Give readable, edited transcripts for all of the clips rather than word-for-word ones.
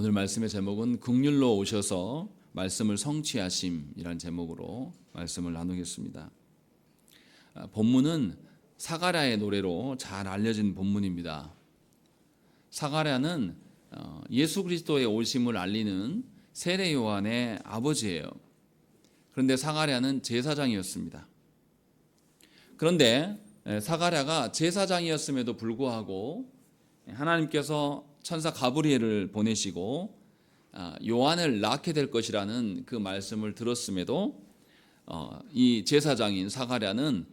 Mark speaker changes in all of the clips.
Speaker 1: 오늘 말씀의 제목은 긍휼로 오셔서 말씀을 성취하심이라는 제목으로 말씀을 나누겠습니다. 본문은 사가랴의 노래로 잘 알려진 본문입니다. 사가랴는 예수 그리스도의 오심을 알리는 세례 요한의 아버지예요. 그런데 사가랴는 제사장이었습니다. 그런데 사가랴가 제사장이었음에도 불구하고 하나님께서 천사 가브리엘을 보내시고 요한을 낳게 될 것이라는 그 말씀을 들었음에도 이 제사장인 사가랴는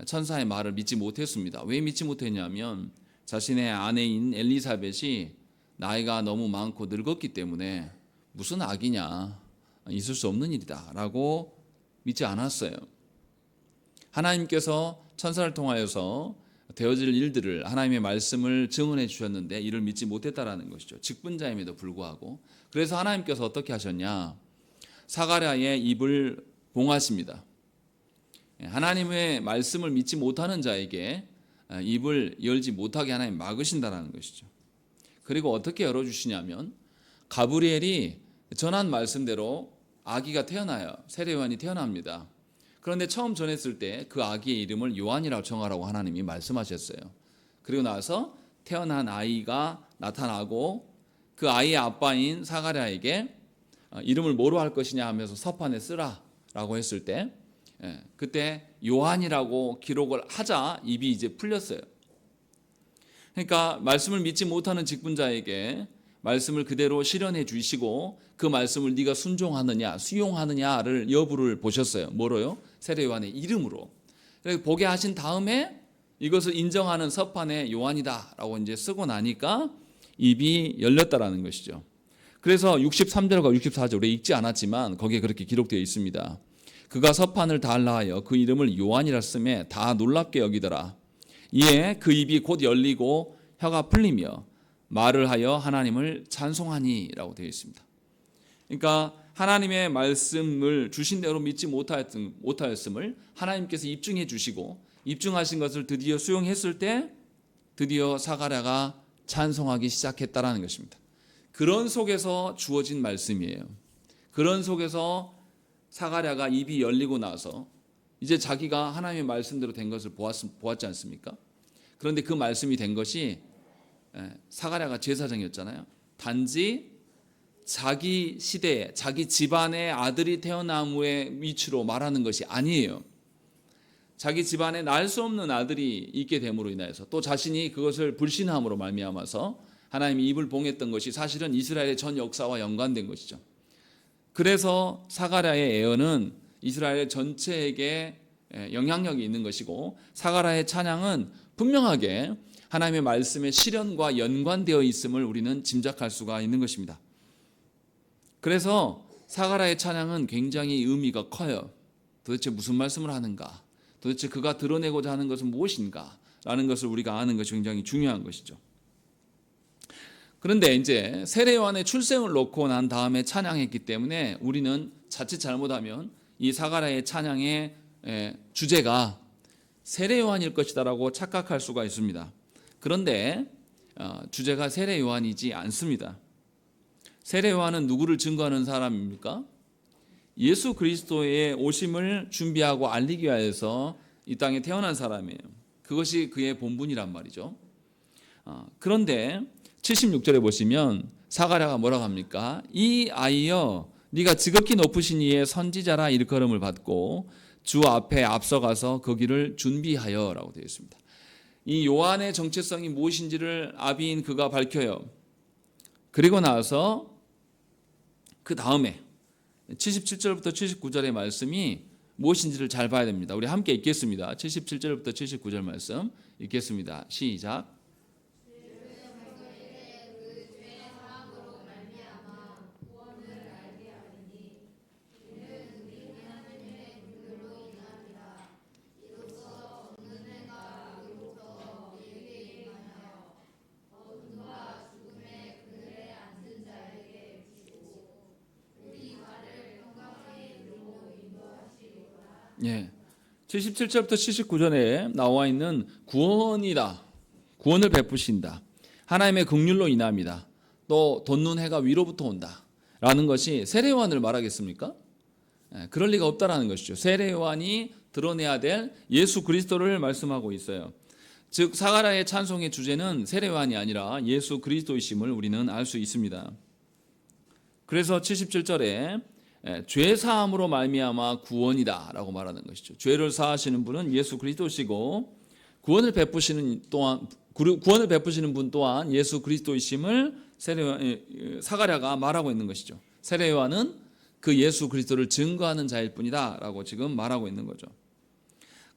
Speaker 1: 천사의 말을 믿지 못했습니다. 왜 믿지 못했냐면 자신의 아내인 엘리사벳이 나이가 너무 많고 늙었기 때문에 무슨 악이냐, 있을 수 없는 일이다 라고 믿지 않았어요. 하나님께서 천사를 통하여서 되어질 일들을 하나님의 말씀을 증언해 주셨는데 이를 믿지 못했다라는 것이죠. 직분자임에도 불구하고. 그래서 하나님께서 어떻게 하셨냐, 사가랴의 입을 봉하십니다. 하나님의 말씀을 믿지 못하는 자에게 입을 열지 못하게 하나님 막으신다라는 것이죠. 그리고 어떻게 열어주시냐면 가브리엘이 전한 말씀대로 아기가 태어나요. 세례 요한이 태어납니다. 그런데 처음 전했을 때 그 아기의 이름을 요한이라고 정하라고 하나님이 말씀하셨어요. 그리고 나서 태어난 아이가 나타나고 그 아이의 아빠인 사가랴에게 이름을 뭐로 할 것이냐 하면서 서판에 쓰라라고 했을 때 그때 요한이라고 기록을 하자 입이 이제 풀렸어요. 그러니까 말씀을 믿지 못하는 직분자에게 말씀을 그대로 실현해 주시고 그 말씀을 네가 순종하느냐 수용하느냐를 여부를 보셨어요. 뭐로요? 세례 요한의 이름으로. 그래서 보게 하신 다음에 이것을 인정하는 서판에 요한이다라고 이제 쓰고 나니까 입이 열렸다라는 것이죠. 그래서 63절과 64절에 읽지 않았지만 거기에 그렇게 기록되어 있습니다. 그가 서판을 달라하여 그 이름을 요한이라 쓰매 다 놀랍게 여기더라. 이에 그 입이 곧 열리고 혀가 풀리며 말을 하여 하나님을 찬송하니라고 되어 있습니다. 그러니까 하나님의 말씀을 주신 대로 믿지 못하였음을 하나님께서 입증해 주시고 입증하신 것을 드디어 수용했을 때 드디어 사가랴가 찬송하기 시작했다라는 것입니다. 그런 속에서 주어진 말씀이에요. 그런 속에서 사가랴가 입이 열리고 나서 이제 자기가 하나님의 말씀대로 된 것을 보았지 않습니까? 그런데 그 말씀이 된 것이 사가랴가 제사장이었잖아요. 단지 자기 시대에 자기 집안의 아들이 태어남의 위치로 말하는 것이 아니에요. 자기 집안에 낳을 수 없는 아들이 있게 됨으로 인하여서 또 자신이 그것을 불신함으로 말미암아서 하나님이 입을 봉했던 것이 사실은 이스라엘의 전 역사와 연관된 것이죠. 그래서 사가랴의 예언은 이스라엘 전체에게 영향력이 있는 것이고 사가랴의 찬양은 분명하게 하나님의 말씀의 실현과 연관되어 있음을 우리는 짐작할 수가 있는 것입니다. 그래서 사가랴의 찬양은 굉장히 의미가 커요. 도대체 무슨 말씀을 하는가? 도대체 그가 드러내고자 하는 것은 무엇인가? 라는 것을 우리가 아는 것이 굉장히 중요한 것이죠. 그런데 이제 세례 요한의 출생을 놓고 난 다음에 찬양했기 때문에 우리는 자칫 잘못하면 이 사가랴의 찬양의 주제가 세례 요한일 것이다라고 착각할 수가 있습니다. 그런데 주제가 세례 요한이지 않습니다. 세례 요한은 누구를 증거하는 사람입니까? 예수 그리스도의 오심을 준비하고 알리기 위해서 이 땅에 태어난 사람이에요. 그것이 그의 본분이란 말이죠. 그런데 76절에 보시면 사가랴가 뭐라고 합니까? 이 아이여 네가 지극히 높으신 이의 선지자라 일컬음을 받고 주 앞에 앞서가서 그 길을 준비하여 라고 되어 있습니다. 이 요한의 정체성이 무엇인지를 아비인 그가 밝혀요. 그리고 나서 그 다음에 77절부터 79절의 말씀이 무엇인지를 잘 봐야 됩니다. 우리 함께 읽겠습니다. 77절부터 79절 말씀 읽겠습니다. 시작. 예, 77절부터 79절에 나와 있는 구원이다. 구원을 베푸신다. 하나님의 긍휼로 인함이다. 또 돋는 해가 위로부터 온다라는 것이 세례요한을 말하겠습니까? 그럴 리가 없다라는 것이죠. 세례요한이 드러내야 될 예수 그리스도를 말씀하고 있어요. 즉 사가랴의 찬송의 주제는 세례요한이 아니라 예수 그리스도이심을 우리는 알 수 있습니다. 그래서 77절에 죄 사함으로 말미암아 구원이다라고 말하는 것이죠. 죄를 사하시는 분은 예수 그리스도시고 구원을 베푸시는 분 또한 예수 그리스도이심을 사가랴가 말하고 있는 것이죠. 세례요한은 그 예수 그리스도를 증거하는 자일 뿐이다라고 지금 말하고 있는 거죠.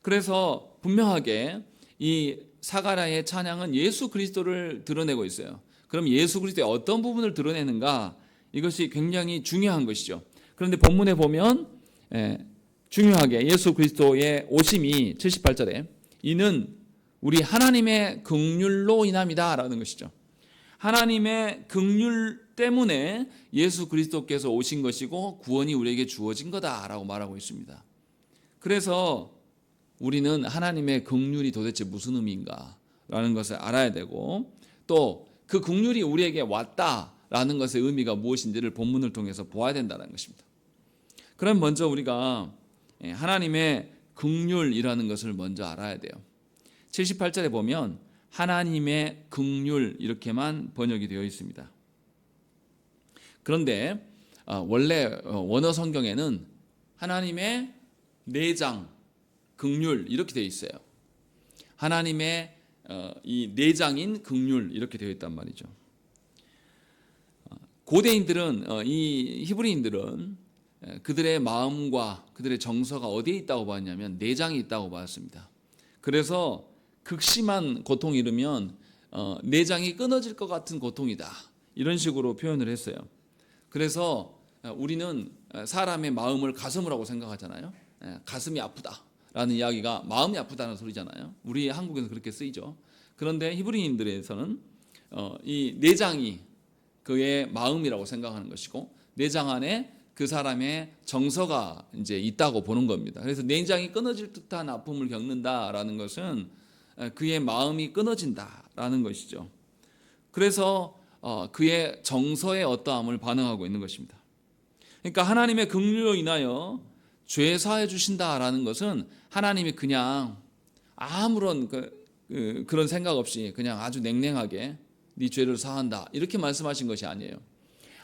Speaker 1: 그래서 분명하게 이 사가랴의 찬양은 예수 그리스도를 드러내고 있어요. 그럼 예수 그리스도의 어떤 부분을 드러내는가? 이것이 굉장히 중요한 것이죠. 그런데 본문에 보면 중요하게 예수 그리스도의 오심이 78절에 이는 우리 하나님의 긍휼로 인함이다 라는 것이죠. 하나님의 긍휼 때문에 예수 그리스도께서 오신 것이고 구원이 우리에게 주어진 거다라고 말하고 있습니다. 그래서 우리는 하나님의 긍휼이 도대체 무슨 의미인가라는 것을 알아야 되고 또 그 긍휼이 우리에게 왔다라는 것의 의미가 무엇인지를 본문을 통해서 보아야 된다는 것입니다. 그럼 먼저 우리가 하나님의 긍휼이라는 것을 먼저 알아야 돼요. 78절에 보면 하나님의 긍휼 이렇게만 번역이 되어 있습니다. 그런데 원래 원어 성경에는 하나님의 내장, 긍휼 이렇게 되어 있어요. 하나님의 이 내장인 긍휼 이렇게 되어 있단 말이죠. 고대인들은 이 히브리인들은 그들의 마음과 그들의 정서가 어디에 있다고 봤냐면 내장이 있다고 봤습니다. 그래서 극심한 고통이 이르면 내장이 끊어질 것 같은 고통이다 이런 식으로 표현을 했어요. 그래서 우리는 사람의 마음을 가슴이라고 생각하잖아요. 가슴이 아프다라는 이야기가 마음이 아프다는 소리잖아요. 우리 한국에서 그렇게 쓰이죠. 그런데 히브리인들에서는 이 내장이 그의 마음이라고 생각하는 것이고 내장 안에 그 사람의 정서가 이제 있다고 보는 겁니다. 그래서 내장이 끊어질 듯한 아픔을 겪는다라는 것은 그의 마음이 끊어진다라는 것이죠. 그래서 그의 정서의 어떠함을 반응하고 있는 것입니다. 그러니까 하나님의 긍휼로 인하여 죄 사해 주신다라는 것은 하나님이 그냥 아무런 그런 생각 없이 그냥 아주 냉랭하게 네 죄를 사한다 이렇게 말씀하신 것이 아니에요.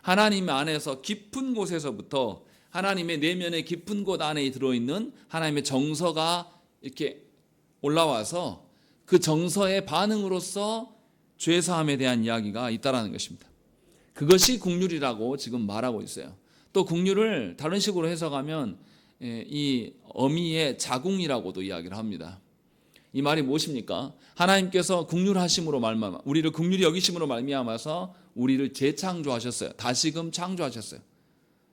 Speaker 1: 하나님 안에서 깊은 곳에서부터 하나님의 내면의 깊은 곳 안에 들어있는 하나님의 정서가 이렇게 올라와서 그 정서의 반응으로서 죄사함에 대한 이야기가 있다라는 것입니다. 그것이 긍휼이라고 지금 말하고 있어요. 또 긍휼을 다른 식으로 해석하면 이 어미의 자궁이라고도 이야기를 합니다. 이 말이 무엇입니까? 하나님께서 긍휼하심으로 말미암아 우리를 긍휼히 여기심으로 말미암아서 우리를 재창조하셨어요. 다시금 창조하셨어요.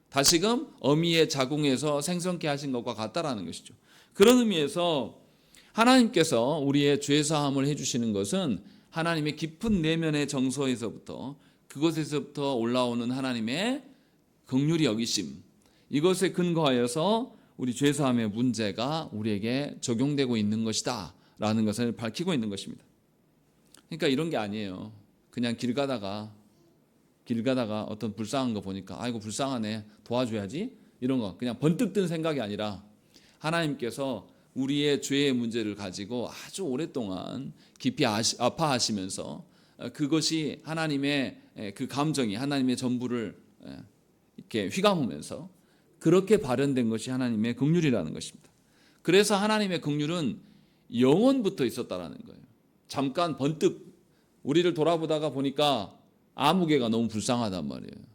Speaker 1: 다시금 어미의 자궁에서 생성케 하신 것과 같다라는 것이죠. 그런 의미에서 하나님께서 우리의 죄사함을 해주시는 것은 하나님의 깊은 내면의 정서에서부터 그것에서부터 올라오는 하나님의 긍휼히 여기심 이것에 근거하여서 우리 죄사함의 문제가 우리에게 적용되고 있는 것이다 라는 것을 밝히고 있는 것입니다. 그러니까 이런 게 아니에요. 그냥 길 가다가 어떤 불쌍한 거 보니까 아이고 불쌍하네 도와줘야지 이런 거 그냥 번뜩 든 생각이 아니라 하나님께서 우리의 죄의 문제를 가지고 아주 오랫동안 깊이 아파하시면서 그것이 하나님의 그 감정이 하나님의 전부를 이렇게 휘감으면서 그렇게 발현된 것이 하나님의 긍휼이라는 것입니다. 그래서 하나님의 긍휼은 영원부터 있었다라는 거예요. 잠깐 번뜩 우리를 돌아보다가 보니까 아무개가 너무 불쌍하단 말이에요.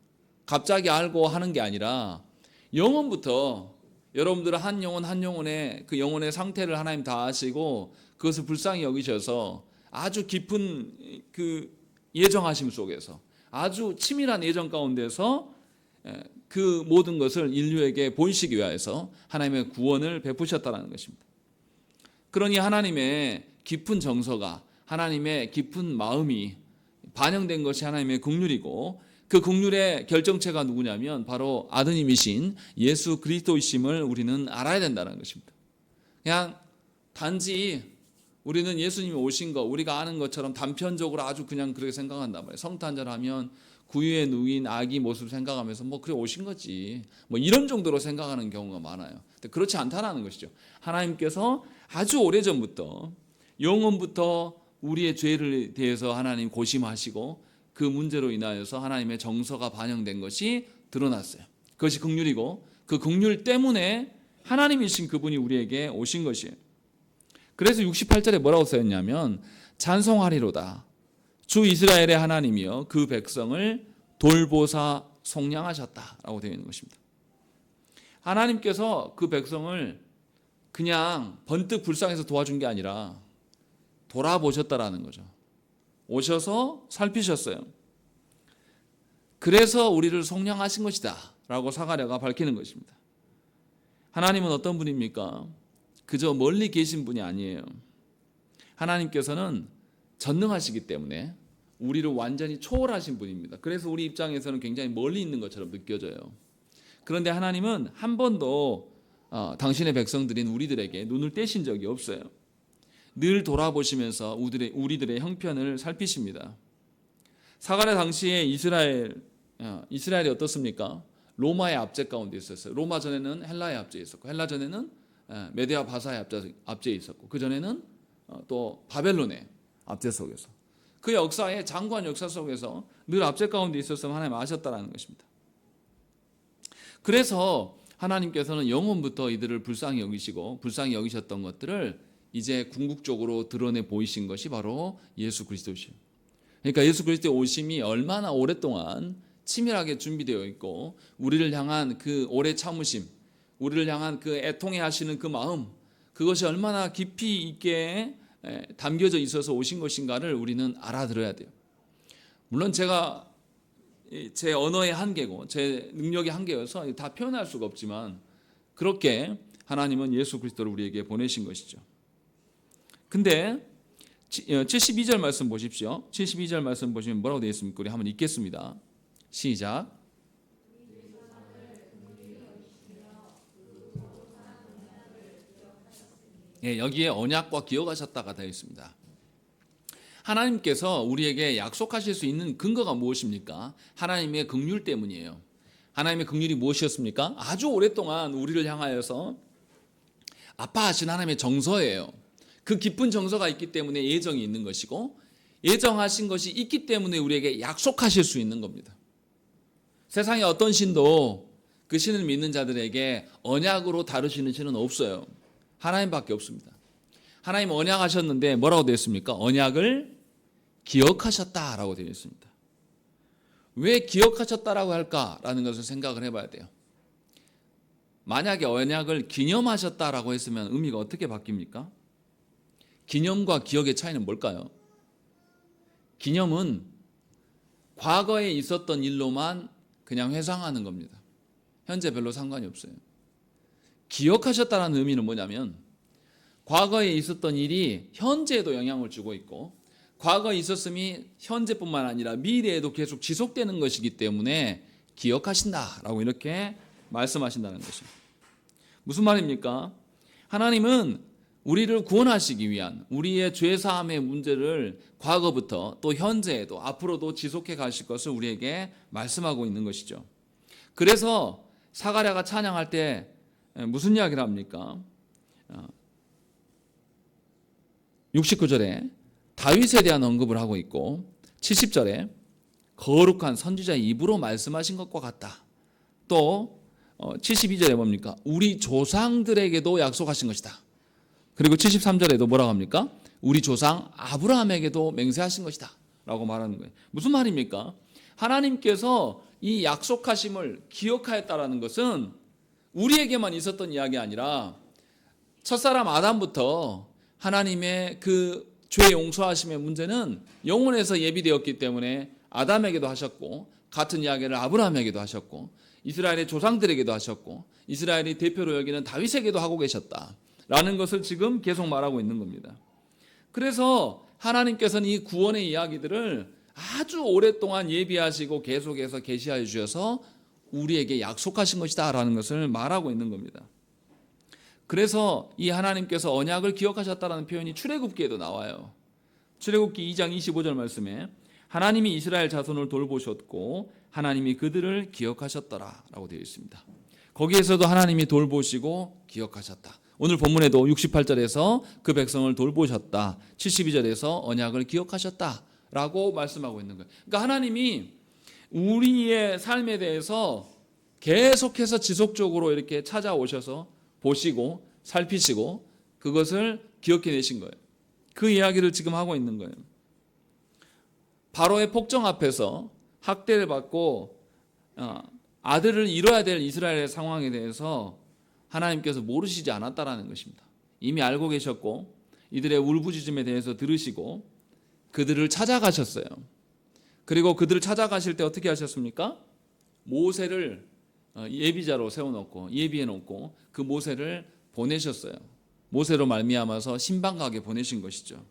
Speaker 1: 갑자기 알고 하는 게 아니라 영원부터 여러분들은 한 영혼의 그 영혼의 상태를 하나님 다 아시고 그것을 불쌍히 여기셔서 아주 깊은 그 예정하심 속에서 아주 치밀한 예정 가운데서 그 모든 것을 인류에게 보이시기 위해서 하나님의 구원을 베푸셨다는 것입니다. 그러니 하나님의 깊은 정서가 하나님의 깊은 마음이 반영된 것이 하나님의 긍휼이고 그 긍휼의 결정체가 누구냐면 바로 아드님이신 예수 그리스도이심을 우리는 알아야 된다는 것입니다. 그냥 단지 우리는 예수님이 오신 거 우리가 아는 것처럼 단편적으로 아주 그냥 그렇게 생각한단 말이에요. 성탄절하면 구유에 누인 아기 모습 생각하면서 뭐 그래 오신 거지. 뭐 이런 정도로 생각하는 경우가 많아요. 근데 그렇지 않다라는 것이죠. 하나님께서 아주 오래전부터 영원부터 우리의 죄를 대해서 하나님 고심하시고 그 문제로 인하여서 하나님의 정서가 반영된 것이 드러났어요. 그것이 긍휼이고 그 긍휼 때문에 하나님이신 그분이 우리에게 오신 것이에요. 그래서 68절에 뭐라고 써있냐면 찬송하리로다. 주 이스라엘의 하나님이여 그 백성을 돌보사 속량하셨다라고 되어 있는 것입니다. 하나님께서 그 백성을 그냥 번뜩 불쌍해서 도와준 게 아니라 돌아보셨다라는 거죠. 오셔서 살피셨어요. 그래서 우리를 속량하신 것이다 라고 사가랴가 밝히는 것입니다. 하나님은 어떤 분입니까? 그저 멀리 계신 분이 아니에요. 하나님께서는 전능하시기 때문에 우리를 완전히 초월하신 분입니다. 그래서 우리 입장에서는 굉장히 멀리 있는 것처럼 느껴져요. 그런데 하나님은 한 번도 당신의 백성들인 우리들에게 눈을 떼신 적이 없어요. 늘 돌아보시면서 우리들의 형편을 살피십니다. 사가랴 당시에 이스라엘이 어떻습니까? 로마의 압제 가운데 있었어요. 로마 전에는 헬라의 압제에 있었고, 헬라 전에는 메데아 바사의 압제에 있었고, 그 전에는 또 바벨론의 압제 속에서, 그 역사의 장관 역사 속에서 늘 압제 가운데 있었으면 하나님 아셨다라는 것입니다. 그래서 하나님께서는 영원부터 이들을 불쌍히 여기시고 불쌍히 여기셨던 것들을 이제 궁극적으로 드러내 보이신 것이 바로 예수 그리스도시요. 그러니까 예수 그리스도의 오심이 얼마나 오랫동안 치밀하게 준비되어 있고 우리를 향한 그 오래 참으심, 우리를 향한 그 애통해 하시는 그 마음, 그것이 얼마나 깊이 있게 담겨져 있어서 오신 것인가를 우리는 알아들어야 돼요. 물론 제가 제 언어의 한계고 제 능력의 한계여서 다 표현할 수가 없지만 그렇게 하나님은 예수 그리스도를 우리에게 보내신 것이죠. 근데 72절 말씀 보십시오. 72절 말씀 보시면 뭐라고 되어 있습니까? 우리 한번 읽겠습니다. 시작. 여기에 언약과 기억하셨다가 되어 있습니다. 하나님께서 우리에게 약속하실 수 있는 근거가 무엇입니까? 하나님의 긍휼 때문이에요. 하나님의 긍휼이 무엇이었습니까? 아주 오랫동안 우리를 향하여서 아파하신 하나님의 정서예요. 그 깊은 정서가 있기 때문에 예정이 있는 것이고 예정하신 것이 있기 때문에 우리에게 약속하실 수 있는 겁니다. 세상에 어떤 신도 그 신을 믿는 자들에게 언약으로 다루시는 신은 없어요. 하나님밖에 없습니다. 하나님 언약하셨는데 뭐라고 되어 있습니까? 언약을 기억하셨다라고 되어 있습니다. 왜 기억하셨다라고 할까라는 것을 생각을 해봐야 돼요. 만약에 언약을 기념하셨다라고 했으면 의미가 어떻게 바뀝니까? 기념과 기억의 차이는 뭘까요? 기념은 과거에 있었던 일로만 그냥 회상하는 겁니다. 현재 별로 상관이 없어요. 기억하셨다는 의미는 뭐냐면 과거에 있었던 일이 현재에도 영향을 주고 있고 과거에 있었음이 현재뿐만 아니라 미래에도 계속 지속되는 것이기 때문에 기억하신다라고 이렇게 말씀하신다는 것이죠. 무슨 말입니까? 하나님은 우리를 구원하시기 위한 우리의 죄사함의 문제를 과거부터 또 현재에도 앞으로도 지속해 가실 것을 우리에게 말씀하고 있는 것이죠. 그래서 사가랴가 찬양할 때 무슨 이야기를 합니까? 69절에 다윗에 대한 언급을 하고 있고 70절에 거룩한 선지자의 입으로 말씀하신 것과 같다. 또 72절에 뭡니까? 우리 조상들에게도 약속하신 것이다. 그리고 73절에도 뭐라고 합니까? 우리 조상 아브라함에게도 맹세하신 것이다 라고 말하는 거예요. 무슨 말입니까? 하나님께서 이 약속하심을 기억하였다라는 것은 우리에게만 있었던 이야기 아니라 첫사람 아담부터 하나님의 그 죄 용서하심의 문제는 영원에서 예비되었기 때문에 아담에게도 하셨고 같은 이야기를 아브라함에게도 하셨고 이스라엘의 조상들에게도 하셨고 이스라엘이 대표로 여기는 다윗에게도 하고 계셨다라는 것을 지금 계속 말하고 있는 겁니다. 그래서 하나님께서는 이 구원의 이야기들을 아주 오랫동안 예비하시고 계속해서 계시하여 주셔서 우리에게 약속하신 것이다 라는 것을 말하고 있는 겁니다. 그래서 이 하나님께서 언약을 기억하셨다는 표현이 출애굽기에도 나와요. 출애굽기 2장 25절 말씀에 하나님이 이스라엘 자손을 돌보셨고 하나님이 그들을 기억하셨더라라고 되어 있습니다. 거기에서도 하나님이 돌보시고 기억하셨다. 오늘 본문에도 68절에서 그 백성을 돌보셨다. 72절에서 언약을 기억하셨다라고 말씀하고 있는 거예요. 그러니까 하나님이 우리의 삶에 대해서 계속해서 지속적으로 이렇게 찾아오셔서 보시고 살피시고 그것을 기억해 내신 거예요. 그 이야기를 지금 하고 있는 거예요. 바로의 폭정 앞에서 학대를 받고 아들을 잃어야 될 이스라엘의 상황에 대해서 하나님께서 모르시지 않았다라는 것입니다. 이미 알고 계셨고 이들의 울부짖음에 대해서 들으시고 그들을 찾아가셨어요. 그리고 그들을 찾아가실 때 어떻게 하셨습니까? 모세를 예비자로 세워놓고 예비해 놓고 그 모세를 보내셨어요. 모세로 말미암아서 신방가게 보내신 것이죠.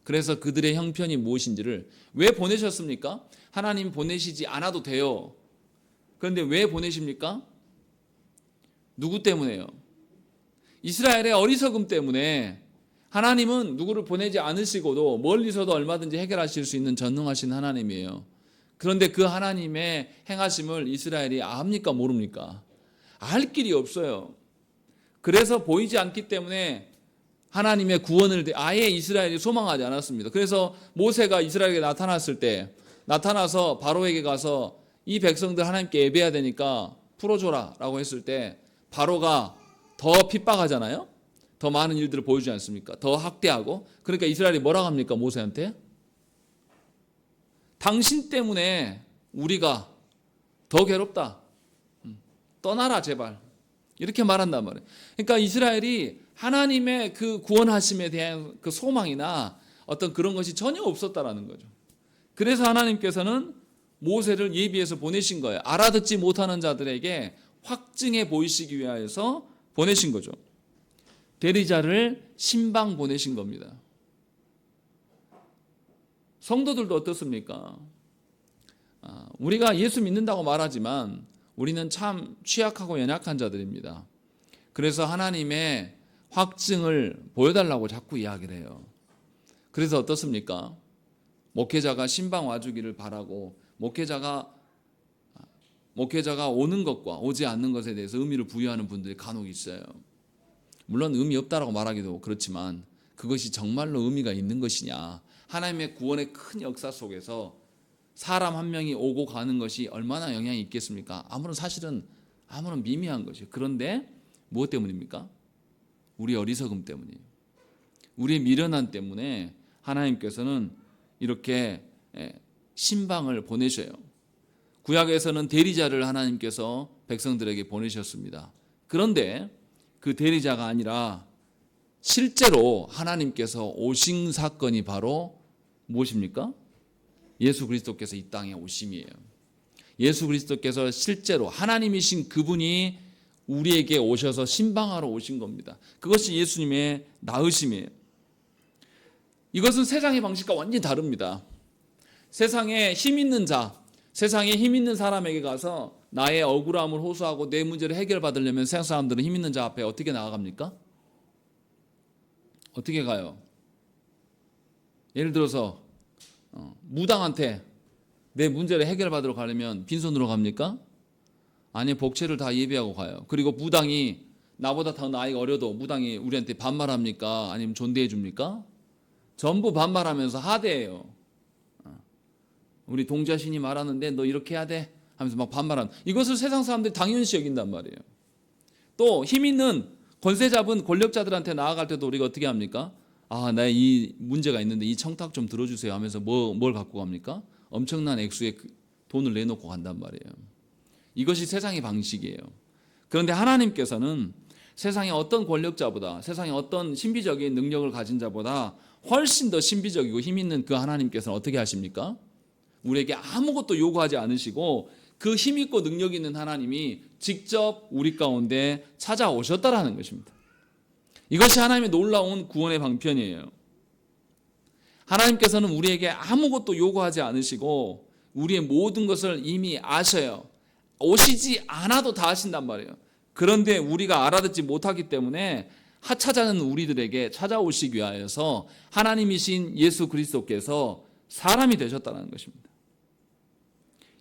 Speaker 1: 그래서 그들의 형편이 무엇인지를 왜 보내셨습니까? 하나님 보내시지 않아도 돼요. 그런데 왜 보내십니까? 누구 때문에요? 이스라엘의 어리석음 때문에. 하나님은 누구를 보내지 않으시고도 멀리서도 얼마든지 해결하실 수 있는 전능하신 하나님이에요. 그런데 그 하나님의 행하심을 이스라엘이 압니까 모릅니까? 알 길이 없어요. 그래서 보이지 않기 때문에 하나님의 구원을 아예 이스라엘이 소망하지 않았습니다. 그래서 모세가 이스라엘에게 나타났을 때 나타나서 바로에게 가서 이 백성들 하나님께 예배해야 되니까 풀어줘라 라고 했을 때 바로가 더 핍박하잖아요. 더 많은 일들을 보여주지 않습니까? 더 학대하고. 그러니까 이스라엘이 뭐라고 합니까 모세한테? 당신 때문에 우리가 더 괴롭다. 떠나라 제발. 이렇게 말한단 말이에요. 그러니까 이스라엘이 하나님의 그 구원하심에 대한 그 소망이나 어떤 그런 것이 전혀 없었다라는 거죠. 그래서 하나님께서는 모세를 예비해서 보내신 거예요. 알아듣지 못하는 자들에게 확증해 보이시기 위하여서 보내신 거죠. 대리자를 신방 보내신 겁니다. 성도들도 어떻습니까? 우리가 예수 믿는다고 말하지만 우리는 참 취약하고 연약한 자들입니다. 그래서 하나님의 확증을 보여달라고 자꾸 이야기를 해요. 그래서 어떻습니까? 목회자가 신방 와주기를 바라고 목회자가 오는 것과 오지 않는 것에 대해서 의미를 부여하는 분들이 간혹 있어요. 물론 의미 없다라고 말하기도 그렇지만 그것이 정말로 의미가 있는 것이냐. 하나님의 구원의 큰 역사 속에서 사람 한 명이 오고 가는 것이 얼마나 영향이 있겠습니까? 사실은 아무런 미미한 것이에요. 그런데 무엇 때문입니까? 우리 어리석음 때문이에요. 우리의 미련함 때문에 하나님께서는 이렇게 신방을 보내셔요. 구약에서는 대리자를 하나님께서 백성들에게 보내셨습니다. 그런데 그 대리자가 아니라 실제로 하나님께서 오신 사건이 바로 무엇입니까? 예수 그리스도께서 이 땅에 오심이에요. 예수 그리스도께서 실제로 하나님이신 그분이 우리에게 오셔서 신방하러 오신 겁니다. 그것이 예수님의 나으심이에요. 이것은 세상의 방식과 완전히 다릅니다. 세상에 힘 있는 자, 세상에 힘 있는 사람에게 가서 나의 억울함을 호소하고 내 문제를 해결받으려면 세상 사람들은 힘 있는 자 앞에 어떻게 나아갑니까? 어떻게 가요? 예를 들어서 무당한테 내 문제를 해결받으러 가려면 빈손으로 갑니까? 아니, 복채를 다 예비하고 가요. 그리고 무당이 나보다 더 나이가 어려도 무당이 우리한테 반말합니까? 아니면 존대해 줍니까? 전부 반말하면서 하대해요. 우리 동자신이 말하는데 너 이렇게 해야 돼? 하면서 막 반말하는. 이것을 세상 사람들이 당연시 여긴단 말이에요. 또 힘 있는 권세 잡은 권력자들한테 나아갈 때도 우리가 어떻게 합니까? 나의 이 문제가 있는데 이 청탁 좀 들어주세요 하면서 뭘 갖고 갑니까? 엄청난 액수의 돈을 내놓고 간단 말이에요. 이것이 세상의 방식이에요. 그런데 하나님께서는 세상의 어떤 권력자보다, 세상의 어떤 신비적인 능력을 가진 자보다 훨씬 더 신비적이고 힘 있는 그 하나님께서는 어떻게 하십니까? 우리에게 아무것도 요구하지 않으시고 그 힘 있고 능력 있는 하나님이 직접 우리 가운데 찾아오셨다라는 것입니다. 이것이 하나님의 놀라운 구원의 방편이에요. 하나님께서는 우리에게 아무것도 요구하지 않으시고 우리의 모든 것을 이미 아셔요. 오시지 않아도 다 하신단 말이에요. 그런데 우리가 알아듣지 못하기 때문에 하찮은 우리들에게 찾아오시기 위하여서 하나님이신 예수 그리스도께서 사람이 되셨다는 것입니다.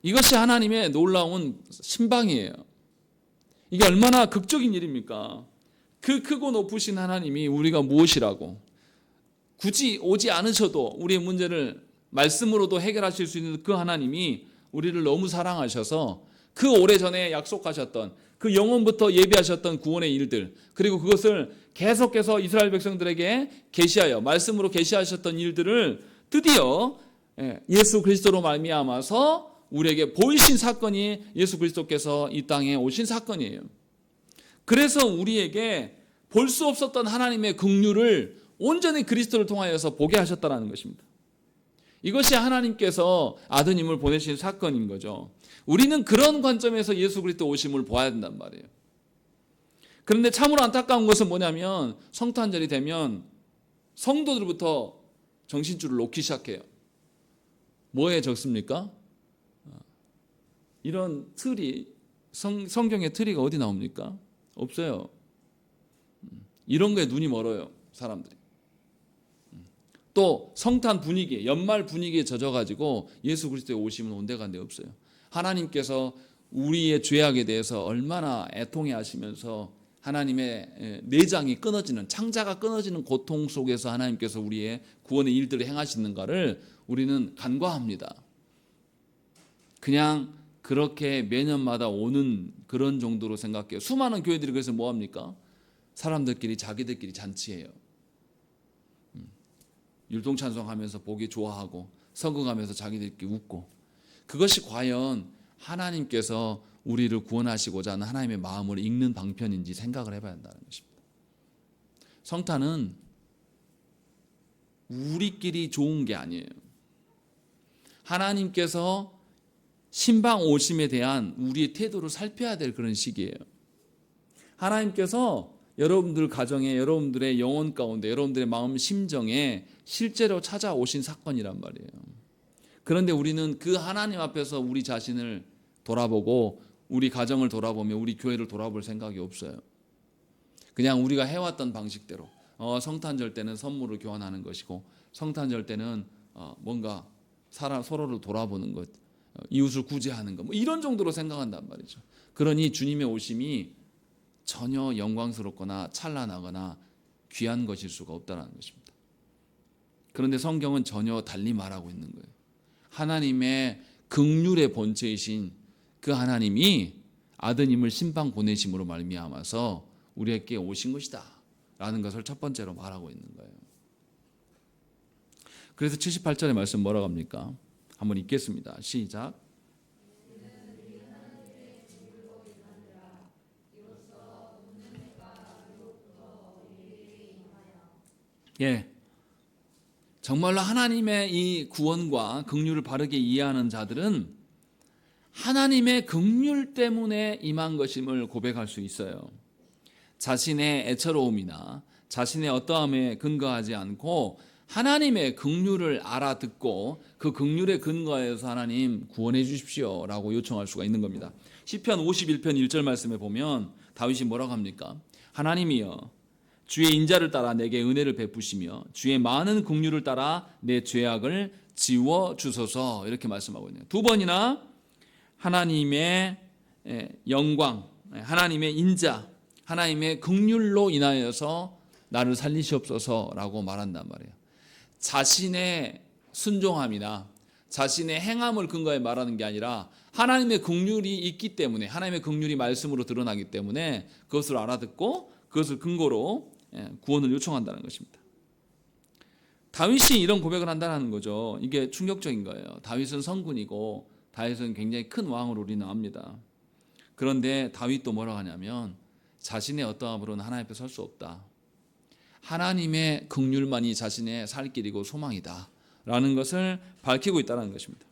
Speaker 1: 이것이 하나님의 놀라운 신방이에요. 이게 얼마나 극적인 일입니까? 그 크고 높으신 하나님이 우리가 무엇이라고 굳이 오지 않으셔도 우리의 문제를 말씀으로도 해결하실 수 있는 그 하나님이 우리를 너무 사랑하셔서 그 오래전에 약속하셨던 그 영원부터 예비하셨던 구원의 일들, 그리고 그것을 계속해서 이스라엘 백성들에게 계시하여 말씀으로 계시하셨던 일들을 드디어 예수 그리스도로 말미암아서 우리에게 보이신 사건이 예수 그리스도께서 이 땅에 오신 사건이에요. 그래서 우리에게 볼 수 없었던 하나님의 긍휼을 온전히 그리스도를 통하여서 보게 하셨다는 것입니다. 이것이 하나님께서 아드님을 보내신 사건인 거죠. 우리는 그런 관점에서 예수 그리스도 오심을 봐야 된단 말이에요. 그런데 참으로 안타까운 것은 뭐냐면 성탄절이 되면 성도들부터 정신줄을 놓기 시작해요. 뭐에 적습니까? 이런 틀이 성경의 틀이가 어디 나옵니까? 없어요. 이런 거에 눈이 멀어요, 사람들이. 또 성탄 분위기에, 연말 분위기에 젖어가지고 예수 그리스도의 오심은 온데간데 없어요. 하나님께서 우리의 죄악에 대해서 얼마나 애통해 하시면서 하나님의 내장이 끊어지는, 창자가 끊어지는 고통 속에서 하나님께서 우리의 구원의 일들을 행하시는가를 우리는 간과합니다. 그냥 그렇게 매년마다 오는 그런 정도로 생각해요. 수많은 교회들이 그래서 뭐합니까? 사람들끼리 자기들끼리 잔치해요. 율동찬송하면서 보기 좋아하고 성금하면서 자기들끼리 웃고, 그것이 과연 하나님께서 우리를 구원하시고자 하는 하나님의 마음을 읽는 방편인지 생각을 해봐야 한다는 것입니다. 성탄은 우리끼리 좋은 게 아니에요. 하나님께서 신방 오심에 대한 우리의 태도를 살펴야 될 그런 시기예요. 하나님께서 여러분들 가정에, 여러분들의 영혼 가운데, 여러분들의 마음 심정에 실제로 찾아오신 사건이란 말이에요. 그런데 우리는 그 하나님 앞에서 우리 자신을 돌아보고 우리 가정을 돌아보며 우리 교회를 돌아볼 생각이 없어요. 그냥 우리가 해왔던 방식대로 성탄절 때는 선물을 교환하는 것이고, 성탄절 때는 뭔가 서로를 돌아보는 것, 이웃을 구제하는 것, 뭐 이런 정도로 생각한단 말이죠. 그러니 주님의 오심이 전혀 영광스럽거나 찬란하거나 귀한 것일 수가 없다는 것입니다. 그런데 성경은 전혀 달리 말하고 있는 거예요. 하나님의 긍휼의 본체이신 그 하나님이 아드님을 신방 보내심으로 말미암아서 우리에게 오신 것이다 라는 것을 첫 번째로 말하고 있는 거예요. 그래서 78절의 말씀 뭐라고 합니까? 한번 읽겠습니다. 시작. 예, 정말로 하나님의 이 구원과 긍휼을 바르게 이해하는 자들은 하나님의 긍휼 때문에 임한 것임을 고백할 수 있어요. 자신의 애처로움이나 자신의 어떠함에 근거하지 않고 하나님의 긍휼을 알아듣고 그 긍휼에 근거해서 하나님 구원해 주십시오라고 요청할 수가 있는 겁니다. 시편 51편 1절 말씀에 보면 다윗이 뭐라고 합니까? 하나님이여 주의 인자를 따라 내게 은혜를 베푸시며 주의 많은 긍휼을 따라 내 죄악을 지워 주소서, 이렇게 말씀하고 있네요. 두 번이나 하나님의 영광, 하나님의 인자, 하나님의 긍휼로 인하여서 나를 살리시옵소서라고 말한단 말이에요. 자신의 순종함이나 자신의 행함을 근거해 말하는 게 아니라 하나님의 긍휼이 있기 때문에, 하나님의 긍휼이 말씀으로 드러나기 때문에 그것을 알아듣고 그것을 근거로 구원을 요청한다는 것입니다. 다윗이 이런 고백을 한다는 거죠. 이게 충격적인 거예요. 다윗은 성군이고 다윗은 굉장히 큰 왕으로 우리는 압니다. 그런데 다윗도 뭐라고 하냐면 자신의 어떠함으로는 하나님 앞에 설 수 없다. 하나님의 긍휼만이 자신의 살 길이고 소망이다 라는 것을 밝히고 있다는 것입니다.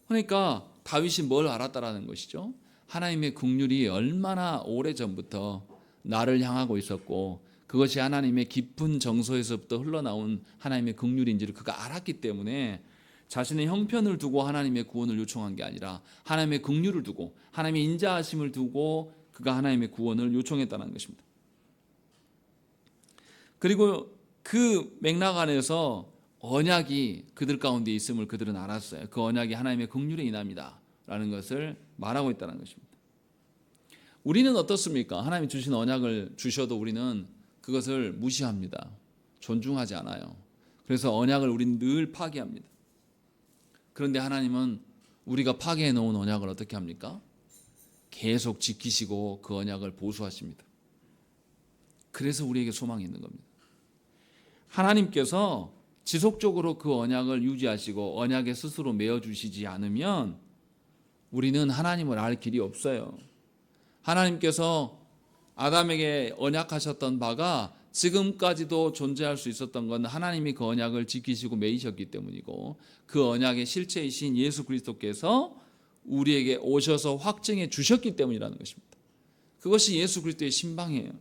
Speaker 1: 그러니까 다윗이 뭘 알았다라는 것이죠? 하나님의 긍휼이 얼마나 오래전부터 나를 향하고 있었고 그것이 하나님의 깊은 정서에서부터 흘러나온 하나님의 긍휼인지를 그가 알았기 때문에 자신의 형편을 두고 하나님의 구원을 요청한 게 아니라 하나님의 긍휼을 두고 하나님의 인자하심을 두고 그가 하나님의 구원을 요청했다는 것입니다. 그리고 그 맥락 안에서 언약이 그들 가운데 있음을 그들은 알았어요. 그 언약이 하나님의 긍휼의 인함이다 라는 것을 말하고 있다는 것입니다. 우리는 어떻습니까? 하나님이 주신 언약을 주셔도 우리는 그것을 무시합니다. 존중하지 않아요. 그래서 언약을 우리는 늘 파기합니다. 그런데 하나님은 우리가 파기해 놓은 언약을 어떻게 합니까? 계속 지키시고 그 언약을 보수하십니다. 그래서 우리에게 소망이 있는 겁니다. 하나님께서 지속적으로 그 언약을 유지하시고 언약에 스스로 메어주시지 않으면 우리는 하나님을 알 길이 없어요. 하나님께서 아담에게 언약하셨던 바가 지금까지도 존재할 수 있었던 건 하나님이 그 언약을 지키시고 매이셨기 때문이고, 그 언약의 실체이신 예수 그리스도께서 우리에게 오셔서 확증해 주셨기 때문이라는 것입니다. 그것이 예수 그리스도의 신방이에요.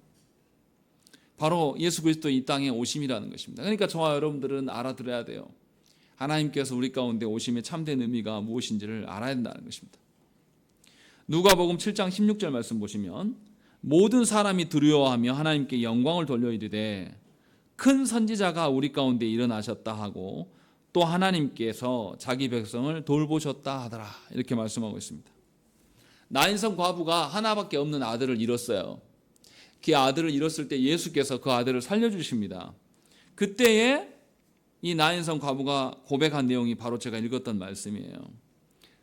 Speaker 1: 바로 예수 그리스도의 이 땅에 오심이라는 것입니다. 그러니까 저와 여러분들은 알아들어야 돼요. 하나님께서 우리 가운데 오심의 참된 의미가 무엇인지를 알아야 된다는 것입니다. 누가복음 7장 16절 말씀 보시면, 모든 사람이 두려워하며 하나님께 영광을 돌려 이르되 큰 선지자가 우리 가운데 일어나셨다 하고 또 하나님께서 자기 백성을 돌보셨다 하더라, 이렇게 말씀하고 있습니다. 나인성 과부가 하나밖에 없는 아들을 잃었어요. 그 아들을 잃었을 때 예수께서 그 아들을 살려주십니다. 그때에 이 나인성 과부가 고백한 내용이 바로 제가 읽었던 말씀이에요.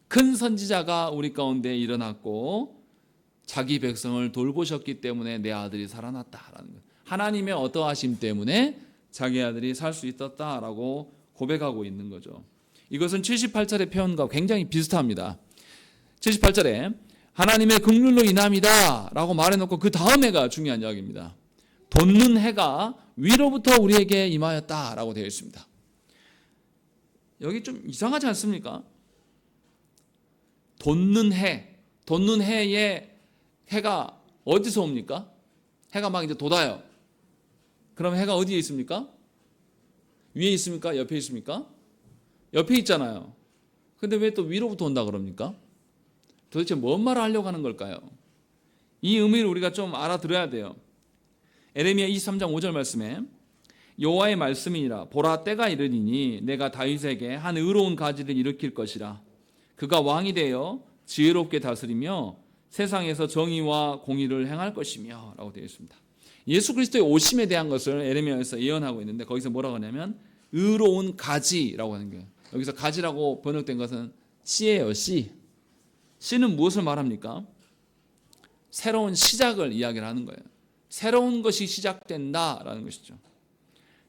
Speaker 1: 큰 선지자가 우리 가운데 일어났고 자기 백성을 돌보셨기 때문에 내 아들이 살아났다라는 것. 하나님의 어떠하심 때문에 자기 아들이 살 수 있었다라고 고백하고 있는 거죠. 이것은 78절의 표현과 굉장히 비슷합니다. 78절에 하나님의 긍휼로 인함이다 라고 말해놓고 그 다음 해가 중요한 이야기입니다. 돋는 해가 위로부터 우리에게 임하였다 라고 되어 있습니다. 여기 좀 이상하지 않습니까? 돋는 해에 해가 어디서 옵니까? 해가 막 이제 돋아요. 그럼 해가 어디에 있습니까? 위에 있습니까? 옆에 있습니까? 옆에 있잖아요. 근데 왜 또 위로부터 온다 그럽니까? 도대체 뭔 말을 하려고 하는 걸까요? 이 의미를 우리가 좀 알아들어야 돼요. 에레미야 23장 5절 말씀에 여호와의 말씀이니라, 보라 때가 이르리니 내가 다윗에게 한 의로운 가지를 일으킬 것이라. 그가 왕이 되어 지혜롭게 다스리며 세상에서 정의와 공의를 행할 것이며 라고 되어 있습니다. 예수 그리스도의 오심에 대한 것을 에레미야에서 예언하고 있는데 거기서 뭐라고 하냐면 의로운 가지라고 하는 거예요. 여기서 가지라고 번역된 것은 씨예요. 씨는 무엇을 말합니까? 새로운 시작을 이야기를 하는 거예요. 새로운 것이 시작된다라는 것이죠.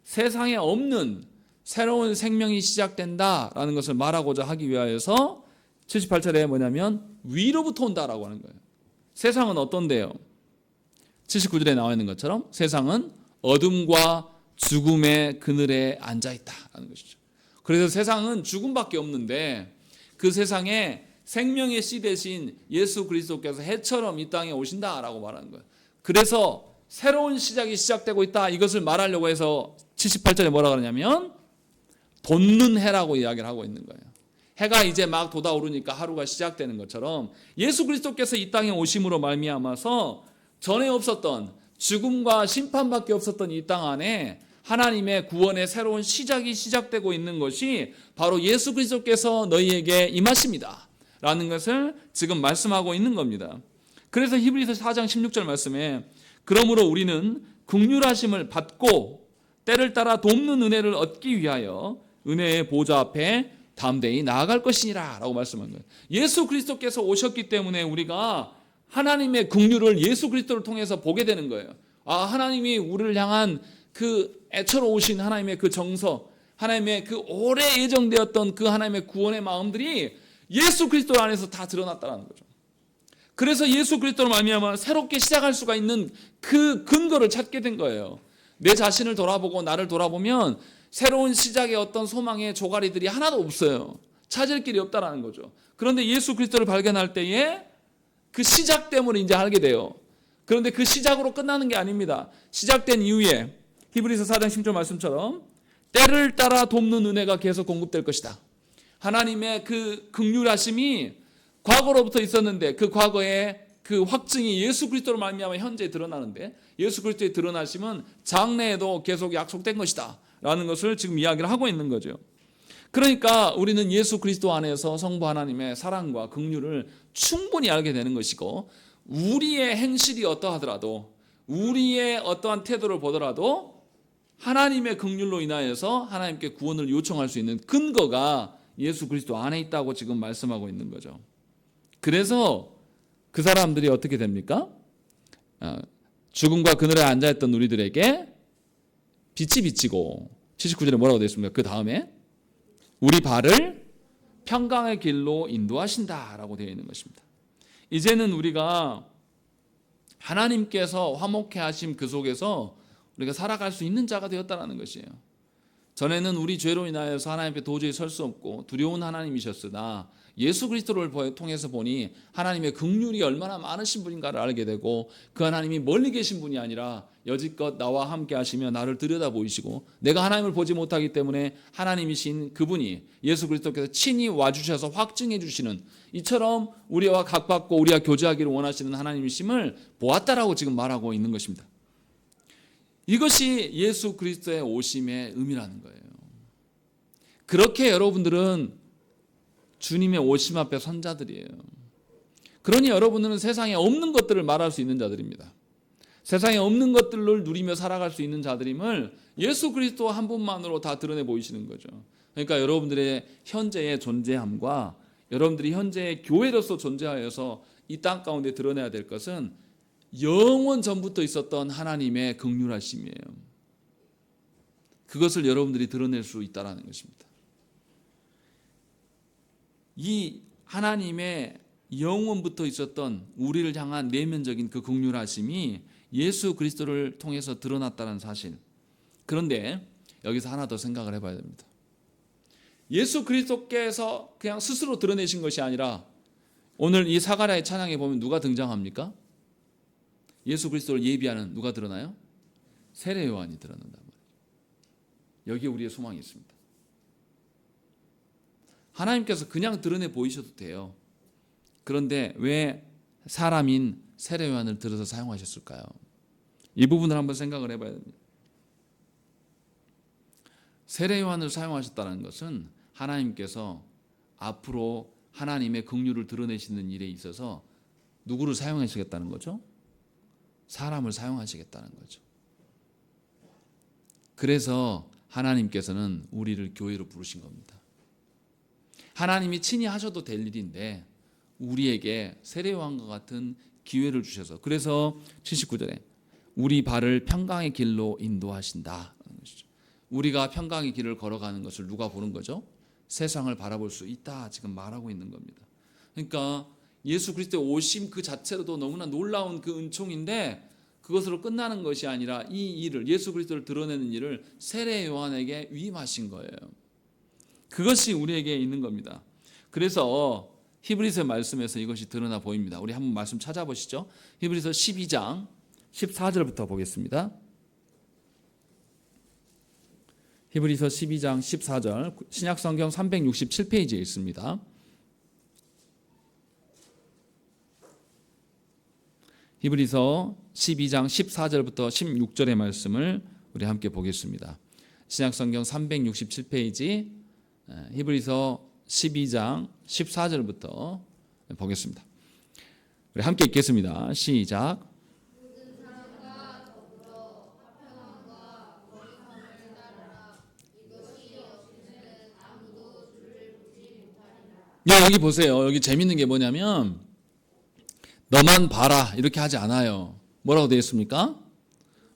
Speaker 1: 세상에 없는 새로운 생명이 시작된다라는 것을 말하고자 하기 위하여서 78절에 뭐냐면 위로부터 온다라고 하는 거예요. 세상은 어떤데요? 79절에 나와 있는 것처럼 세상은 어둠과 죽음의 그늘에 앉아있다라는 것이죠. 그래서 세상은 죽음밖에 없는데 그 세상에 생명의 씨 대신 예수 그리스도께서 해처럼 이 땅에 오신다라고 말하는 거예요. 그래서 새로운 시작이 시작되고 있다, 이것을 말하려고 해서 78절에 뭐라 그러냐면 돋는 해라고 이야기를 하고 있는 거예요. 해가 이제 막 돋아오르니까 하루가 시작되는 것처럼 예수 그리스도께서 이 땅에 오심으로 말미암아서 전에 없었던 죽음과 심판밖에 없었던 이 땅 안에 하나님의 구원의 새로운 시작이 시작되고 있는 것이 바로 예수 그리스도께서 너희에게 임하십니다 라는 것을 지금 말씀하고 있는 겁니다. 그래서 히브리서 4장 16절 말씀에 그러므로 우리는 긍휼하심을 받고 때를 따라 돕는 은혜를 얻기 위하여 은혜의 보좌 앞에 담대히 나아갈 것이니라 라고 말씀한 거예요. 예수 그리스도께서 오셨기 때문에 우리가 하나님의 긍휼을 예수 그리스도를 통해서 보게 되는 거예요. 아, 하나님이 우리를 향한 그 애처로우신 하나님의 그 정서, 하나님의 그 오래 예정되었던 그 하나님의 구원의 마음들이 예수 그리스도 안에서 다 드러났다는 거죠. 그래서 예수 그리스도로 말미암아 새롭게 시작할 수가 있는 그 근거를 찾게 된 거예요. 내 자신을 돌아보고 나를 돌아보면 새로운 시작의 어떤 소망의 조가리들이 하나도 없어요. 찾을 길이 없다라는 거죠. 그런데 예수 그리스도를 발견할 때에 그 시작 때문에 이제 알게 돼요. 그런데 그 시작으로 끝나는 게 아닙니다. 시작된 이후에 히브리서 4장 10절 말씀처럼 때를 따라 돕는 은혜가 계속 공급될 것이다. 하나님의 그 긍휼하심이 과거로부터 있었는데 그 과거의 그 확증이 예수 그리스도로 말미암아 현재 드러나는데 예수 그리스도의 드러나심은 장래에도 계속 약속된 것이다 라는 것을 지금 이야기를 하고 있는 거죠. 그러니까 우리는 예수 그리스도 안에서 성부 하나님의 사랑과 긍휼을 충분히 알게 되는 것이고, 우리의 행실이 어떠하더라도, 우리의 어떠한 태도를 보더라도 하나님의 긍휼로 인하여서 하나님께 구원을 요청할 수 있는 근거가 예수 그리스도 안에 있다고 지금 말씀하고 있는 거죠. 그래서 그 사람들이 어떻게 됩니까? 죽음과 그늘에 앉아있던 우리들에게 빛이 비치고, 79절에 뭐라고 되어 있습니까? 그 다음에 우리 발을 평강의 길로 인도하신다라고 되어 있는 것입니다. 이제는 우리가 하나님께서 화목해 하심 그 속에서 우리가 살아갈 수 있는 자가 되었다는 것이에요. 전에는 우리 죄로 인하여서 하나님 앞에 도저히 설 수 없고 두려운 하나님이셨으나 예수 그리스도를 통해서 보니 하나님의 긍휼이 얼마나 많으신 분인가를 알게 되고, 그 하나님이 멀리 계신 분이 아니라 여지껏 나와 함께 하시며 나를 들여다보이시고, 내가 하나님을 보지 못하기 때문에 하나님이신 그분이 예수 그리스도께서 친히 와주셔서 확증해 주시는, 이처럼 우리와 각받고 우리와 교제하기를 원하시는 하나님이심을 보았다라고 지금 말하고 있는 것입니다. 이것이 예수 그리스도의 오심의 의미라는 거예요. 그렇게 여러분들은 주님의 오심 앞에 선 자들이에요. 그러니 여러분들은 세상에 없는 것들을 말할 수 있는 자들입니다. 세상에 없는 것들을 누리며 살아갈 수 있는 자들임을 예수 그리스도 한 분만으로 다 드러내 보이시는 거죠. 그러니까 여러분들의 현재의 존재함과 여러분들이 현재의 교회로서 존재하여서 이 땅 가운데 드러내야 될 것은 영원 전부터 있었던 하나님의 긍휼하심이에요. 그것을 여러분들이 드러낼 수 있다는 것입니다. 이 하나님의 영원부터 있었던 우리를 향한 내면적인 그 긍휼하심이 예수 그리스도를 통해서 드러났다는 사실. 그런데 여기서 하나 더 생각을 해봐야 됩니다. 예수 그리스도께서 그냥 스스로 드러내신 것이 아니라 오늘 이 사가랴의 찬양에 보면 누가 등장합니까? 예수 그리스도를 예비하는 누가 드러나요? 세례 요한이 드러난단 말이에요. 여기에 우리의 소망이 있습니다. 하나님께서 그냥 드러내 보이셔도 돼요. 그런데 왜 사람인 세례 요한을 들어서 사용하셨을까요? 이 부분을 한번 생각을 해봐야 됩니다. 세례 요한을 사용하셨다는 것은 하나님께서 앞으로 하나님의 긍휼을 드러내시는 일에 있어서 누구를 사용하시겠다는 거죠? 사람을 사용하시겠다는 거죠. 그래서 하나님께서는 우리를 교회로 부르신 겁니다. 하나님이 친히 하셔도 될 일인데 우리에게 세례요한과 같은 기회를 주셔서, 그래서 79절에 우리 발을 평강의 길로 인도하신다. 우리가 평강의 길을 걸어가는 것을 누가 보는 거죠? 세상을 바라볼 수 있다 지금 말하고 있는 겁니다. 그러니까 예수 그리스도의 오심 그 자체로도 너무나 놀라운 그 은총인데, 그것으로 끝나는 것이 아니라 이 일을, 예수 그리스도를 드러내는 일을 세례 요한에게 위임하신 거예요. 그것이 우리에게 있는 겁니다. 그래서 히브리서 말씀에서 이것이 드러나 보입니다. 우리 한번 말씀 찾아보시죠. 히브리서 12장 14절부터 보겠습니다. 히브리서 12장 14절, 신약성경 367페이지에 있습니다. 히브리서 12장 14절부터 16절의 말씀을 우리 함께 보겠습니다. 신약성경 367페이지 히브리서 12장 14절부터 보겠습니다. 우리 함께 읽겠습니다. 시작. 네, 여기 보세요. 여기 재밌는 게 뭐냐면 너만 봐라 이렇게 하지 않아요. 뭐라고 되어 있습니까?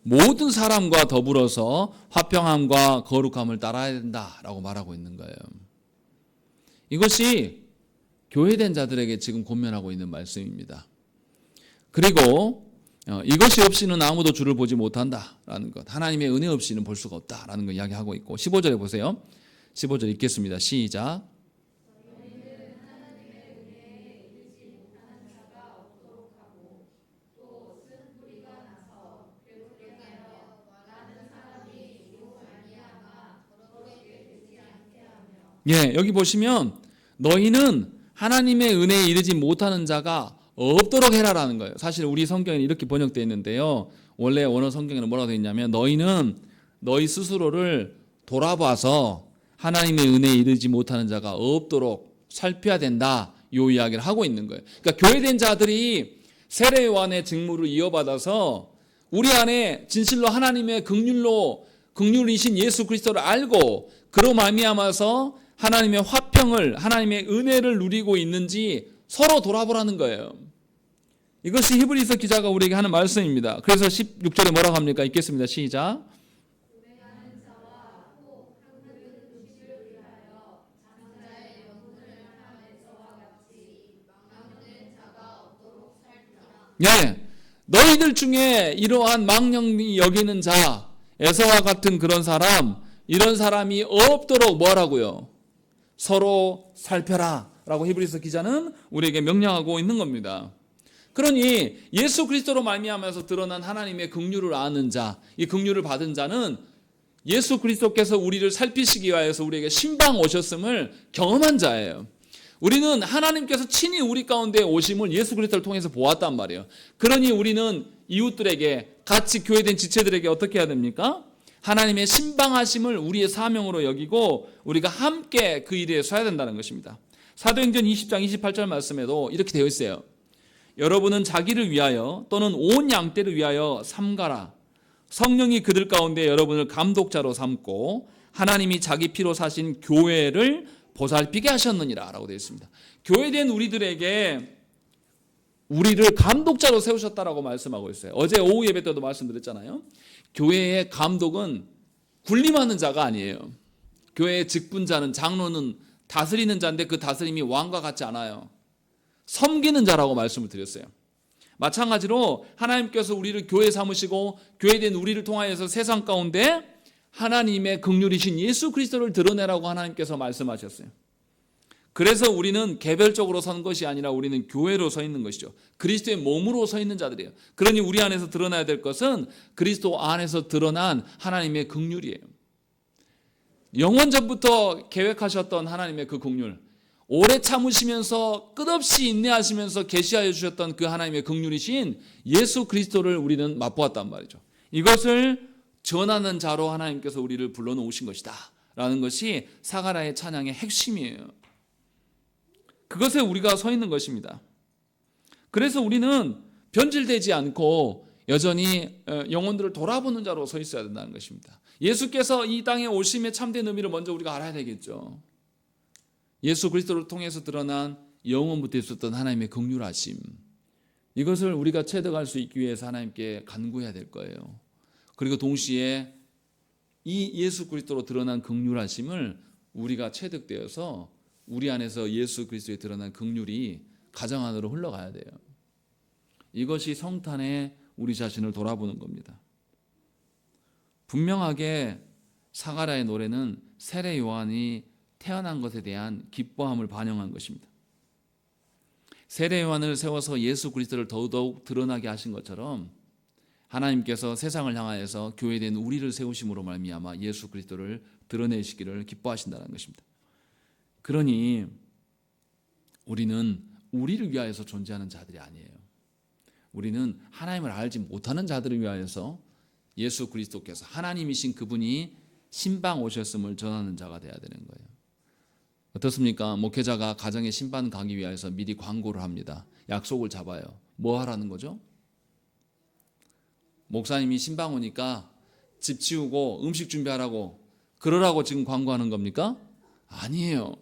Speaker 1: 모든 사람과 더불어서 화평함과 거룩함을 따라야 된다라고 말하고 있는 거예요. 이것이 교회된 자들에게 지금 권면하고 있는 말씀입니다. 그리고 이것이 없이는 아무도 주를 보지 못한다라는 것, 하나님의 은혜 없이는 볼 수가 없다라는 걸 이야기하고 있고, 15절에 보세요. 15절 읽겠습니다. 시작. 예, 여기 보시면 너희는 하나님의 은혜에 이르지 못하는 자가 없도록 해라라는 거예요. 사실 우리 성경에는 이렇게 번역되어 있는데요. 원래 원어 성경에는 뭐라고 되어 있냐면 너희는 너희 스스로를 돌아봐서 하나님의 은혜에 이르지 못하는 자가 없도록 살펴야 된다. 이 이야기를 하고 있는 거예요. 그러니까 교회된 자들이 세례 요한의 직무를 이어받아서 우리 안에 진실로 하나님의 긍휼이신 예수 그리스도를 알고 그로 말미암아서 하나님의 화평을, 하나님의 은혜를 누리고 있는지 서로 돌아보라는 거예요. 이것이 히브리서 기자가 우리에게 하는 말씀입니다. 그래서 16절에 뭐라고 합니까? 읽겠습니다. 시작. 네, 너희들 중에 이러한 망령이 여기는 자, 에서와 같은 그런 사람, 이런 사람이 없도록 뭐하라고요? 서로 살펴라 라고 히브리서 기자는 우리에게 명령하고 있는 겁니다. 그러니 예수 그리스도로 말미암아서 드러난 하나님의 긍휼을 아는 자, 이 긍휼을 받은 자는 예수 그리스도께서 우리를 살피시기 위하여서 우리에게 신방 오셨음을 경험한 자예요. 우리는 하나님께서 친히 우리 가운데 오심을 예수 그리스도를 통해서 보았단 말이에요. 그러니 우리는 이웃들에게, 같이 교회된 지체들에게 어떻게 해야 됩니까? 하나님의 신방하심을 우리의 사명으로 여기고 우리가 함께 그 일에 서야 된다는 것입니다. 사도행전 20장 28절 말씀에도 이렇게 되어 있어요. 여러분은 자기를 위하여 또는 온 양떼를 위하여 삼가라. 성령이 그들 가운데 여러분을 감독자로 삼고 하나님이 자기 피로 사신 교회를 보살피게 하셨느니라 라고 되어 있습니다. 교회된 우리들에게 우리를 감독자로 세우셨다라고 말씀하고 있어요. 어제 오후 예배 때도 말씀드렸잖아요. 교회의 감독은 군림하는 자가 아니에요. 교회의 직분자는, 장로는 다스리는 자인데 그 다스림이 왕과 같지 않아요. 섬기는 자라고 말씀을 드렸어요. 마찬가지로 하나님께서 우리를 교회 삼으시고 교회된 우리를 통하여서 세상 가운데 하나님의 긍휼이신 예수 그리스도를 드러내라고 하나님께서 말씀하셨어요. 그래서 우리는 개별적으로 선 것이 아니라 우리는 교회로 서 있는 것이죠. 그리스도의 몸으로 서 있는 자들이에요. 그러니 우리 안에서 드러나야 될 것은 그리스도 안에서 드러난 하나님의 긍휼이에요. 영원 전부터 계획하셨던 하나님의 그 긍휼, 오래 참으시면서 끝없이 인내하시면서 계시하여 주셨던 그 하나님의 긍휼이신 예수 그리스도를 우리는 맛보았단 말이죠. 이것을 전하는 자로 하나님께서 우리를 불러놓으신 것이다 라는 것이 사가랴의 찬양의 핵심이에요. 그것에 우리가 서 있는 것입니다. 그래서 우리는 변질되지 않고 여전히 영혼들을 돌아보는 자로 서 있어야 된다는 것입니다. 예수께서 이 땅에 오심의 참된 의미를 먼저 우리가 알아야 되겠죠. 예수 그리스도를 통해서 드러난 영원부터 있었던 하나님의 긍휼하심, 이것을 우리가 체득할 수 있기 위해서 하나님께 간구해야 될 거예요. 그리고 동시에 이 예수 그리스도로 드러난 긍휼하심을 우리가 체득되어서 우리 안에서 예수 그리스도에 드러난 긍휼이 가정 안으로 흘러가야 돼요. 이것이 성탄에 우리 자신을 돌아보는 겁니다. 분명하게 사가랴의 노래는 세례 요한이 태어난 것에 대한 기뻐함을 반영한 것입니다. 세례 요한을 세워서 예수 그리스도를 더더욱 드러나게 하신 것처럼 하나님께서 세상을 향하여서 교회된 우리를 세우심으로 말미암아 예수 그리스도를 드러내시기를 기뻐하신다는 것입니다. 그러니 우리는 우리를 위하여서 존재하는 자들이 아니에요. 우리는 하나님을 알지 못하는 자들을 위하여서 예수 그리스도께서 하나님이신 그분이 신방 오셨음을 전하는 자가 되어야 되는 거예요. 어떻습니까? 목회자가 가정에 신방 가기 위해서 미리 광고를 합니다. 약속을 잡아요. 뭐 하라는 거죠? 목사님이 신방 오니까 집 치우고 음식 준비하라고 그러라고 지금 광고하는 겁니까? 아니에요.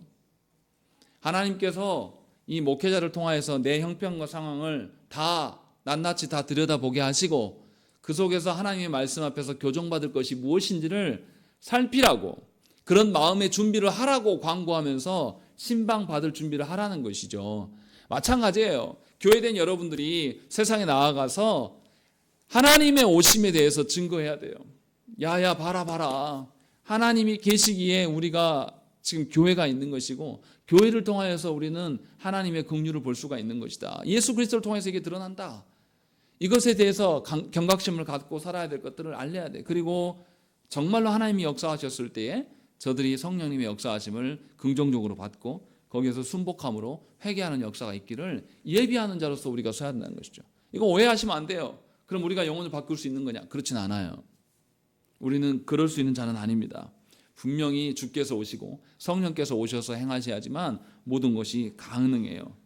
Speaker 1: 하나님께서 이 목회자를 통하여서 내 형편과 상황을 다 낱낱이 다 들여다보게 하시고 그 속에서 하나님의 말씀 앞에서 교정받을 것이 무엇인지를 살피라고, 그런 마음의 준비를 하라고 광고하면서 신방 받을 준비를 하라는 것이죠. 마찬가지예요. 교회된 여러분들이 세상에 나아가서 하나님의 오심에 대해서 증거해야 돼요. 야야 봐라. 하나님이 계시기에 우리가 지금 교회가 있는 것이고 교회를 통하여서 우리는 하나님의 긍휼을 볼 수가 있는 것이다. 예수 그리스도를 통해서 이게 드러난다. 이것에 대해서 경각심을 갖고 살아야 될 것들을 알려야 돼. 그리고 정말로 하나님이 역사하셨을 때에 저들이 성령님의 역사하심을 긍정적으로 받고 거기에서 순복함으로 회개하는 역사가 있기를 예비하는 자로서 우리가 서야 한다는 것이죠. 이거 오해하시면 안 돼요. 그럼 우리가 영혼을 바꿀 수 있는 거냐? 그렇진 않아요. 우리는 그럴 수 있는 자는 아닙니다. 분명히 주께서 오시고 성령께서 오셔서 행하셔야지만 모든 것이 가능해요.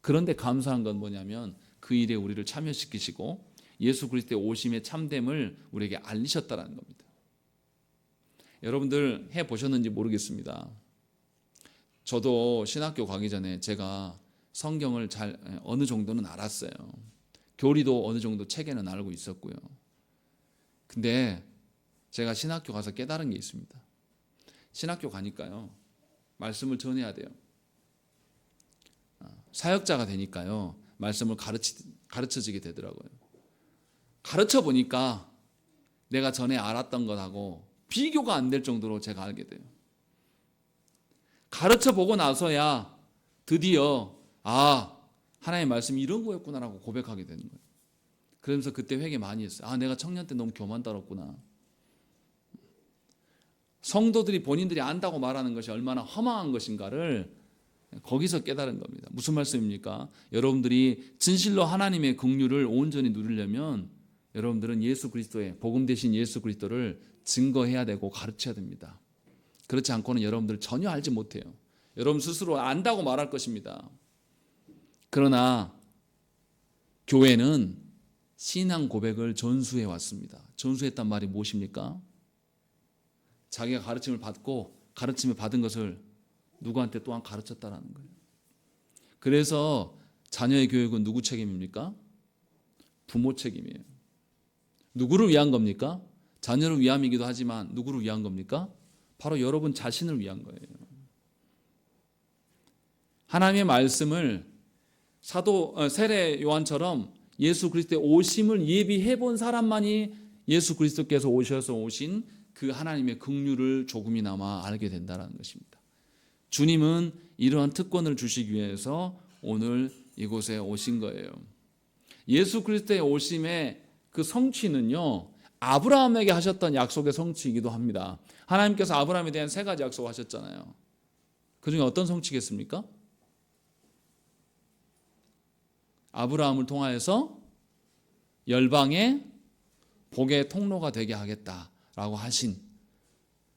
Speaker 1: 그런데 감사한 건 뭐냐면 그 일에 우리를 참여시키시고 예수 그리스도의 오심의 참됨을 우리에게 알리셨다는 겁니다. 여러분들 해보셨는지 모르겠습니다. 저도 신학교 가기 전에 제가 성경을 잘 어느 정도는 알았어요. 교리도 어느 정도 체계는 알고 있었고요. 근데 제가 신학교 가서 깨달은 게 있습니다. 신학교 가니까요, 말씀을 전해야 돼요. 사역자가 되니까요, 말씀을 가르쳐지게 되더라고요. 가르쳐 보니까 내가 전에 알았던 것하고 비교가 안 될 정도로 제가 알게 돼요. 가르쳐 보고 나서야 드디어 하나님의 말씀이 이런 거였구나라고 고백하게 되는 거예요. 그러면서 그때 회개 많이 했어요. 내가 청년 때 너무 교만 따랐구나. 성도들이 본인들이 안다고 말하는 것이 얼마나 허망한 것인가를 거기서 깨달은 겁니다. 무슨 말씀입니까? 여러분들이 진실로 하나님의 긍휼을 온전히 누리려면 여러분들은 예수 그리스도의 복음 대신 예수 그리스도를 증거해야 되고 가르쳐야 됩니다. 그렇지 않고는 여러분들 전혀 알지 못해요. 여러분 스스로 안다고 말할 것입니다. 그러나 교회는 신앙 고백을 전수해 왔습니다. 전수했단 말이 무엇입니까? 자기가 가르침을 받고 가르침을 받은 것을 누구한테 또한 가르쳤다라는 거예요. 그래서 자녀의 교육은 누구 책임입니까? 부모 책임이에요. 누구를 위한 겁니까? 자녀를 위함이기도 하지만 누구를 위한 겁니까? 바로 여러분 자신을 위한 거예요. 하나님의 말씀을 세례 요한처럼 예수 그리스도의 오심을 예비해 본 사람만이 예수 그리스도께서 오셔서 오신 그 하나님의 긍휼을 조금이나마 알게 된다는 것입니다. 주님은 이러한 특권을 주시기 위해서 오늘 이곳에 오신 거예요. 예수 그리스도의 오심의 그 성취는요, 아브라함에게 하셨던 약속의 성취이기도 합니다. 하나님께서 아브라함에 대한 3가지 약속을 하셨잖아요. 그 중에 어떤 성취겠습니까? 아브라함을 통하여서 열방의 복의 통로가 되게 하겠다라고 하신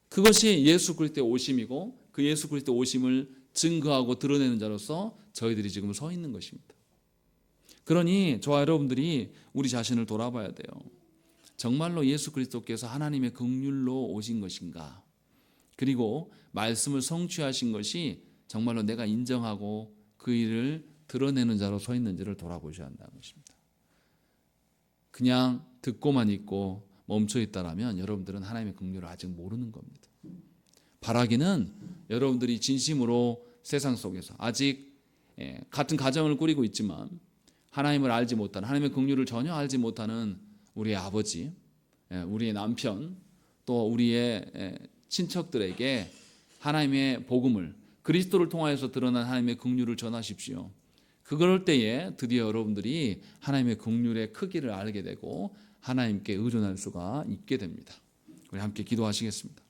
Speaker 1: 그것이 예수 그리스도의 오심이고 그 예수 그리스도의 오심을 증거하고 드러내는 자로서 저희들이 지금 서 있는 것입니다. 그러니 저와 여러분들이 우리 자신을 돌아봐야 돼요. 정말로 예수 그리스도께서 하나님의 긍휼로 오신 것인가? 그리고 말씀을 성취하신 것이 정말로 내가 인정하고 그 일을 드러내는 자로 서 있는지를 돌아보셔야 한다는 것입니다. 그냥 듣고만 있고 멈춰 있다라면 여러분들은 하나님의 긍휼을 아직 모르는 겁니다. 바라기는 여러분들이 진심으로 세상 속에서 아직 같은 가정을 꾸리고 있지만 하나님을 알지 못하는, 하나님의 긍휼을 전혀 알지 못하는 우리의 아버지, 우리의 남편, 또 우리의 친척들에게 하나님의 복음을, 그리스도를 통하여서 드러난 하나님의 긍휼을 전하십시오. 그럴 때에 드디어 여러분들이 하나님의 긍휼의 크기를 알게 되고 하나님께 의존할 수가 있게 됩니다. 우리 함께 기도하시겠습니다.